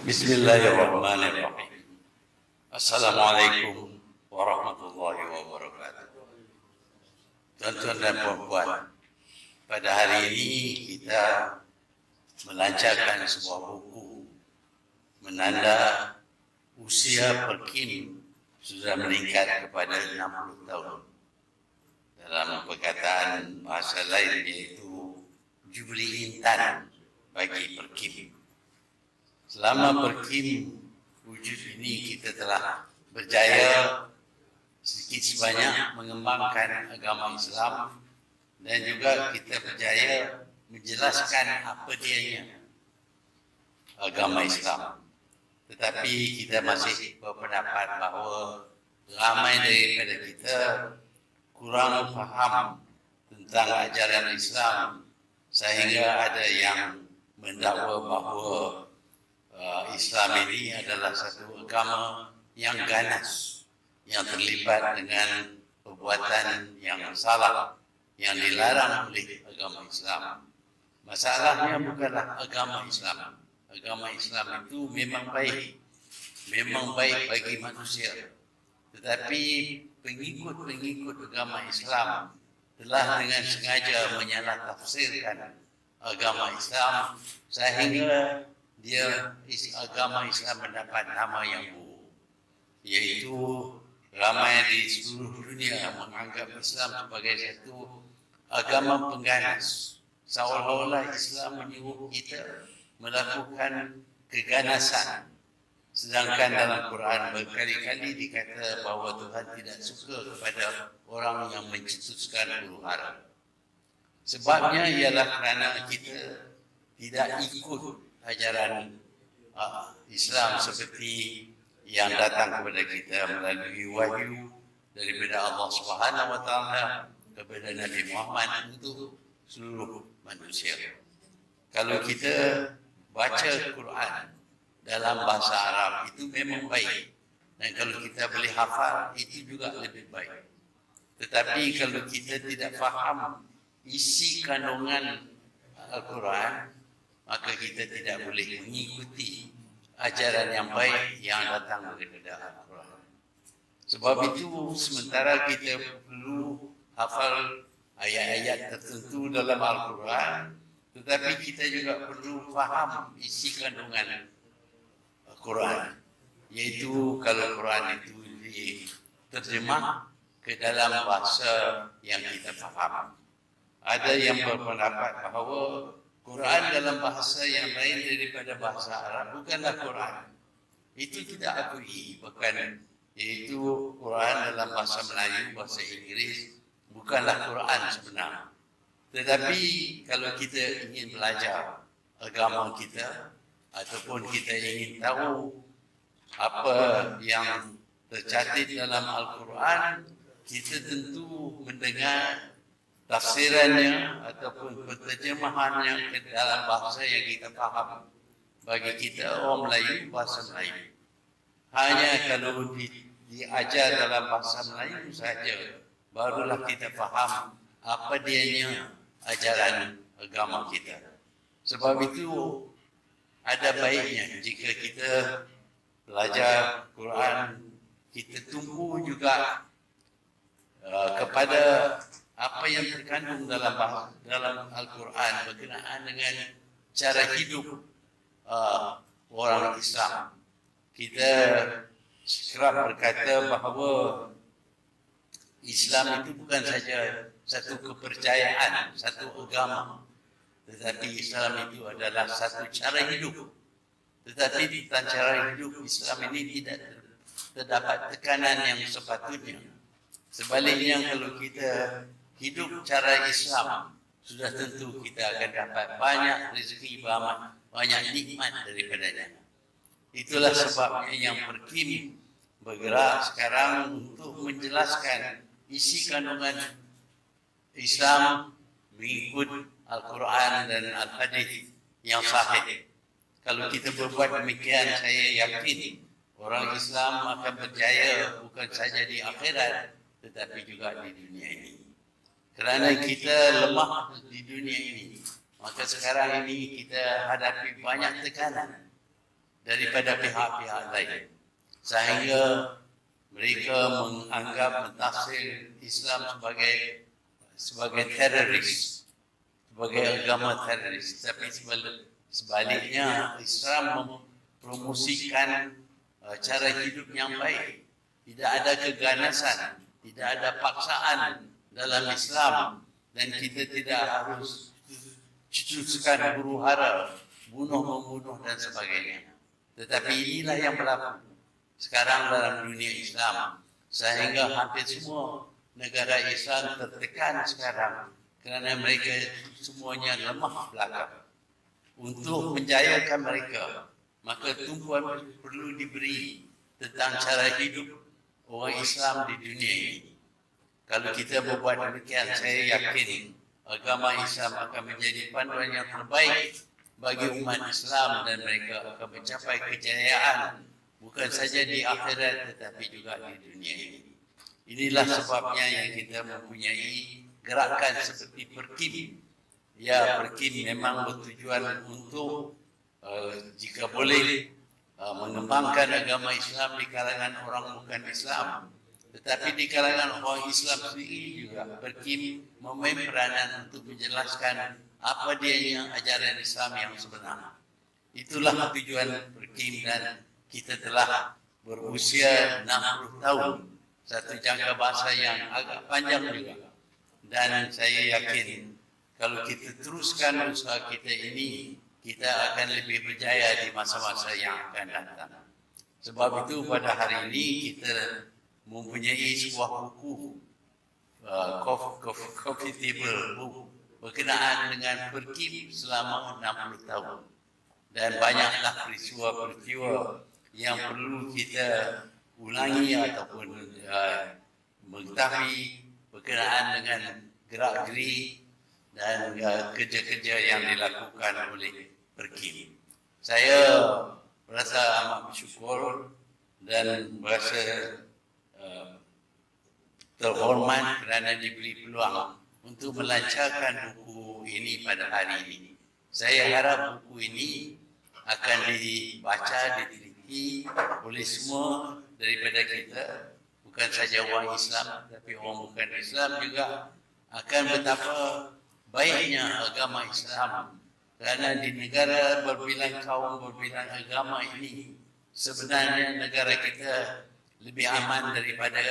Bismillahirrahmanirrahim. Assalamualaikum warahmatullahi wabarakatuh. Tuan-tuan dan puan-puan, pada hari ini kita melancarkan sebuah buku menanda usia Perkim sudah meningkat kepada 60 tahun. Dalam perkataan bahasa lain yaitu Jubli Intan bagi Perkim. Selama Perkim wujud ini kita telah berjaya sedikit sebanyak mengembangkan agama Islam dan juga kita berjaya menjelaskan apa dianya agama Islam. Tetapi kita masih berpendapat bahawa ramai daripada kita kurang faham tentang ajaran Islam sehingga ada yang mendakwa bahawa Islam ini adalah satu agama yang ganas, yang terlibat dengan perbuatan yang salah, yang dilarang oleh agama Islam. Masalahnya bukanlah agama Islam. Agama Islam itu memang baik bagi manusia. Tetapi pengikut-pengikut agama Islam telah dengan sengaja menyalah tafsirkan agama Islam sehingga agama Islam mendapat nama yang buruk, yaitu ramai di seluruh dunia menganggap Islam sebagai satu agama pengganas, seolah-olah Islam menyuruh kita melakukan keganasan, sedangkan dalam Quran berkali-kali dikata bahawa Tuhan tidak suka kepada orang yang mencetuskan huru-hara. Sebabnya ialah kerana kita tidak ikut ajaran Islam seperti yang datang kepada kita melalui wahyu daripada Allah Subhanahu Wa Taala kepada Nabi Muhammad untuk seluruh manusia. Kalau kita baca Quran dalam bahasa Arab itu memang baik, dan kalau kita boleh hafal itu juga lebih baik. Tetapi kalau kita tidak faham isi kandungan Al-Quran, maka kita tidak boleh mengikuti ajaran yang baik yang datang daripada Al-Quran. Sebab itu, sementara kita perlu hafal ayat-ayat tertentu dalam Al-Quran, tetapi kita juga perlu faham isi kandungan Al-Quran. Iaitu kalau Quran itu diterjemah ke dalam bahasa yang kita faham. Ada yang berpendapat bahawa Quran dalam bahasa yang lain daripada bahasa Arab bukanlah Quran. Itu tidak akui, bahkan iaitu Quran dalam bahasa Melayu, bahasa Inggeris bukanlah Quran sebenarnya. Tetapi kalau kita ingin belajar agama kita ataupun kita ingin tahu apa yang tercatat dalam Al-Quran, kita tentu mendengar tafsirannya ataupun penterjemahannya ke dalam bahasa yang kita faham. Bagi kita orang Melayu, bahasa Melayu. Hanya kalau diajar dalam bahasa Melayu saja, barulah kita faham apa dianya ajaran agama kita. Sebab itu ada baiknya jika kita belajar Quran, kita tumpu juga kepada apa yang terkandung dalam Al-Quran berkenaan dengan cara hidup orang Islam. Kita kerap berkata bahawa Islam itu bukan saja satu kepercayaan, satu agama, tetapi Islam itu adalah satu cara hidup. Tetapi di cara hidup Islam ini tidak terdapat tekanan yang sepatutnya. Sebaliknya, kalau kita hidup cara Islam, sudah tentu kita akan dapat banyak rezeki, banyak nikmat daripadanya. Itulah sebabnya yang Perkim bergerak sekarang untuk menjelaskan isi kandungan Islam mengikut Al-Quran dan Al-Hadis yang sahih. Kalau kita berbuat demikian, saya yakin orang Islam akan berjaya bukan saja di akhirat, tetapi juga di dunia ini. Kerana kita lemah di dunia ini, maka sekarang ini kita hadapi banyak tekanan. daripada pihak-pihak lain, sehingga mereka menganggap mentafsir Islam sebagai teroris, sebagai agama teroris. Tapi sebaliknya Islam mempromosikan cara hidup yang baik. Tidak ada keganasan, tidak ada paksaan dalam Islam, dan kita tidak harus cetuskan huru-hara, bunuh-membunuh dan sebagainya. Tetapi inilah yang berlaku sekarang dalam dunia Islam, sehingga hampir semua negara Islam tertekan sekarang kerana mereka semuanya lemah belakang. Untuk menjayakan mereka, maka tumpuan perlu diberi tentang cara hidup orang Islam di dunia ini. Kalau kita berbuat demikian, saya yakin agama Islam akan menjadi panduan yang terbaik bagi umat Islam, dan mereka akan mencapai kejayaan bukan saja di akhirat tetapi juga di dunia ini. Inilah sebabnya yang kita mempunyai gerakan seperti Perkim. Ya, Perkim memang bertujuan untuk jika boleh mengembangkan agama Islam di kalangan orang bukan Islam. Tetapi di kalangan orang Islam sendiri juga Perkim memain peranan untuk menjelaskan apa dia yang ajaran Islam yang sebenar. Itulah tujuan Perkim, dan kita telah berusia 60 tahun, satu jangka masa yang agak panjang juga. Dan saya yakin kalau kita teruskan usaha kita ini, kita akan lebih berjaya di masa-masa yang akan datang. Sebab itu pada hari ini kita mempunyai sebuah buku, coffee table book, berkenaan dengan Perkim selama 60 tahun. Dan banyaklah peristiwa-peristiwa yang perlu kita ulangi ataupun mengetahui berkenaan dengan gerak-gerik dan kerja-kerja yang dilakukan oleh Perkim. Saya merasa amat bersyukur dan merasa terhormat kerana diberi peluang untuk melancarkan buku ini pada hari ini. Saya harap buku ini akan dibaca, diteliti oleh semua daripada kita, bukan saja orang Islam, tapi orang bukan Islam juga akan betapa baiknya agama Islam. Kerana di negara berbilang kaum, berbilang agama ini, sebenarnya negara kita lebih aman daripada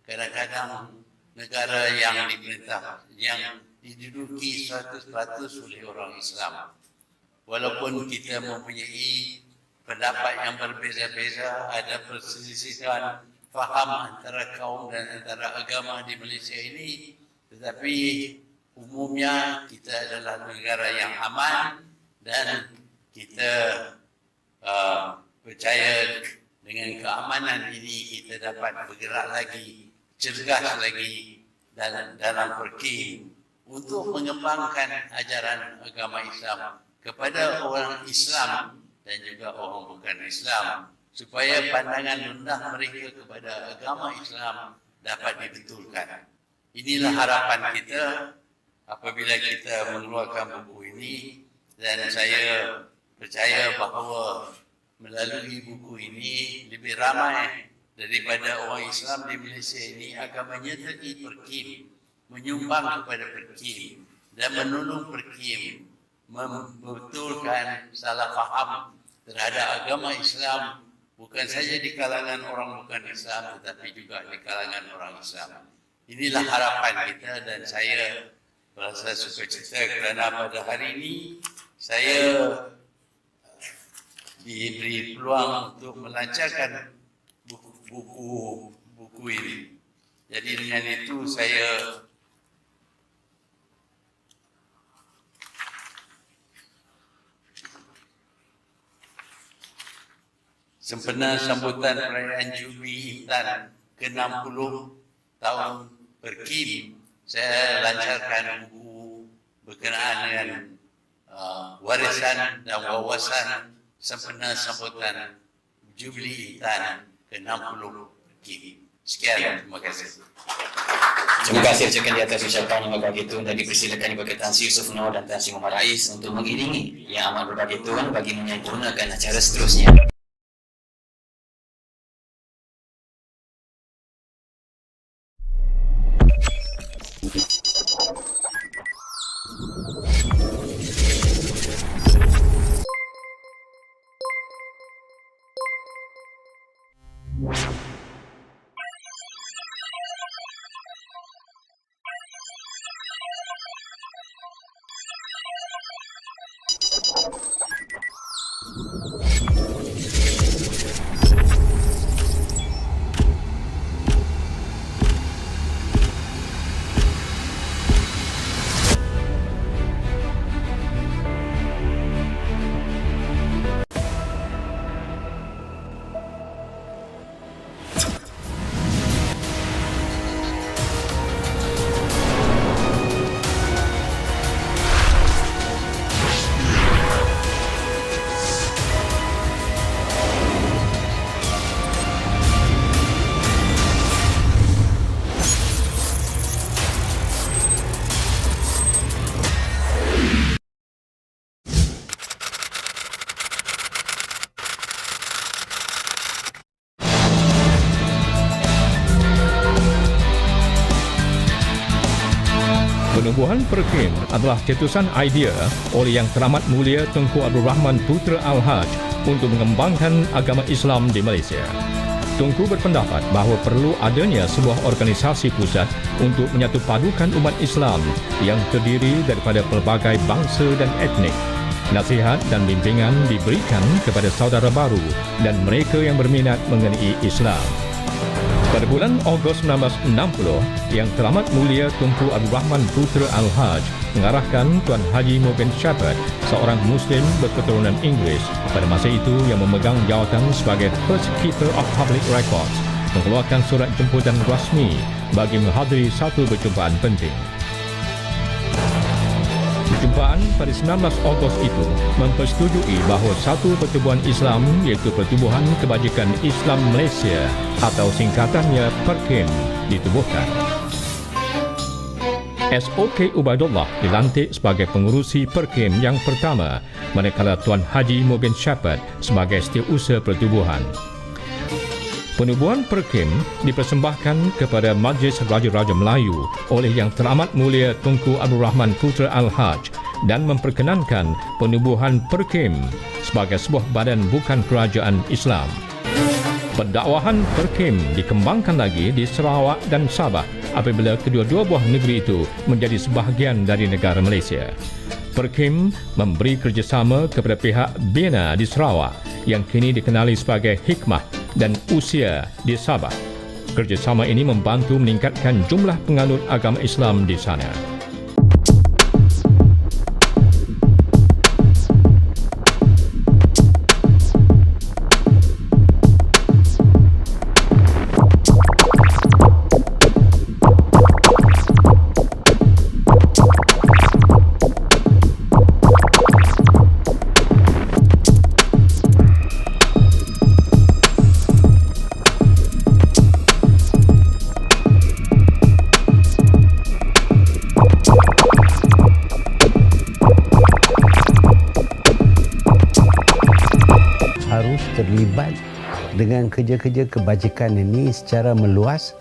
kadang-kadang negara yang diperintah, yang diduduki 100% oleh orang Islam. Walaupun kita mempunyai pendapat yang berbeza-beza, ada perselisihan faham antara kaum dan antara agama di Malaysia ini, tetapi umumnya kita adalah negara yang aman, dan kita percaya dengan keamanan ini kita dapat bergerak lagi, cergas lagi dalam Perkim untuk mengembangkan ajaran agama Islam kepada orang Islam dan juga orang bukan Islam, supaya pandangan rendah mereka kepada agama Islam dapat dibetulkan. Inilah harapan kita apabila kita mengeluarkan buku ini, dan saya percaya bahawa melalui buku ini lebih ramai daripada orang Islam di Malaysia ini akan menyertai Perkim, menyumbang kepada Perkim dan menolong Perkim membetulkan salah faham terhadap agama Islam, bukan saja di kalangan orang bukan Islam tetapi juga di kalangan orang Islam. Inilah harapan kita, dan saya merasa sukacita kerana pada hari ini saya diberi peluang untuk melancarkan buku ini. Jadi dengan itu saya sempena sambutan perayaan Jubli Intan ke-60 tahun Perkim, saya lancarkan buku berkenaan dengan warisan dan wawasan sempena sambutan Jubli Intan ke-60 Perkim. Sekian, terima kasih. Terima kasih ucapkan di atas ucapan yang berbagi itu, dan dipersilakan Ibu Tan Sri Yusuf Noor dan Tan Sri Muhammad Rais untuk mengiringi yang amat berbagi Tuhan bagi menyempurnakan acara seterusnya. Penubuhan Perkim adalah cetusan idea oleh Yang Teramat Mulia Tunku Abdul Rahman Putra Al-Haj untuk mengembangkan agama Islam di Malaysia. Tunku berpendapat bahawa perlu adanya sebuah organisasi pusat untuk menyatupadukan umat Islam yang terdiri daripada pelbagai bangsa dan etnik. Nasihat dan bimbingan diberikan kepada saudara baru dan mereka yang berminat mengenai Islam. Pada bulan Ogos 1960, Yang Teramat Mulia Tunku Abdul Rahman Putra Al-Haj mengarahkan Tuan Haji Mubin Shepherd, seorang Muslim berketurunan Inggeris pada masa itu yang memegang jawatan sebagai First Keeper of Public Records, mengeluarkan surat jemputan rasmi bagi menghadiri satu perjumpaan penting. Perjumpaan pada 19 Ogos itu mempersetujui bahawa satu pertubuhan Islam iaitu Pertubuhan Kebajikan Islam Malaysia atau singkatannya Perkim ditubuhkan. S.O.K. Ubaidullah dilantik sebagai pengurusi Perkim yang pertama manakala Tuan Haji Mubin Shepherd sebagai setiausaha pertubuhan. Penubuhan Perkim dipersembahkan kepada Majlis Raja-Raja Melayu oleh Yang Teramat Mulia Tunku Abdul Rahman Putra Al-Haj dan memperkenankan penubuhan Perkim sebagai sebuah badan bukan kerajaan Islam. Pendakwahan Perkim dikembangkan lagi di Sarawak dan Sabah apabila kedua-dua buah negeri itu menjadi sebahagian dari negara Malaysia. Perkim memberi kerjasama kepada pihak BINA di Sarawak yang kini dikenali sebagai Hikmah dan Usia di Sabah. Kerjasama ini membantu meningkatkan jumlah penganut agama Islam di sana. harus terlibat dengan kerja-kerja kebajikan ini secara meluas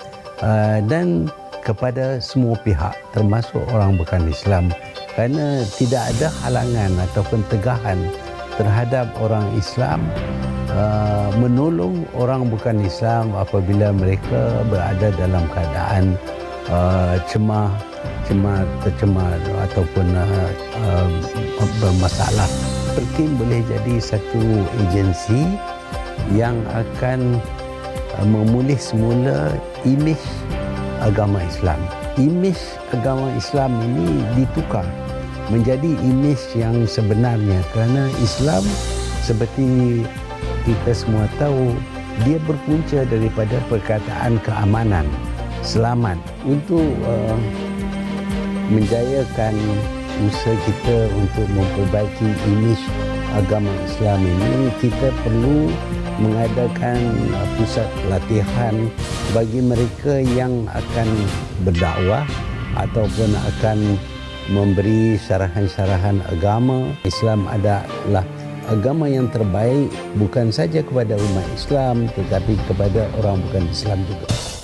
dan kepada semua pihak termasuk orang bukan Islam, kerana tidak ada halangan ataupun tegahan terhadap orang Islam menolong orang bukan Islam apabila mereka berada dalam keadaan tercemar ataupun bermasalah. Perkim boleh jadi satu agensi yang akan memulih semula imej agama Islam. Imej agama Islam ini ditukar menjadi imej yang sebenarnya, kerana Islam seperti kita semua tahu, dia berpunca daripada perkataan keamanan, selamat. Untuk menjayakan usaha kita untuk memperbaiki imej agama Islam ini, kita perlu mengadakan pusat pelatihan bagi mereka yang akan berdakwah ataupun akan memberi syarahan-syarahan agama. Islam adalah agama yang terbaik bukan saja kepada umat Islam tetapi kepada orang bukan Islam juga.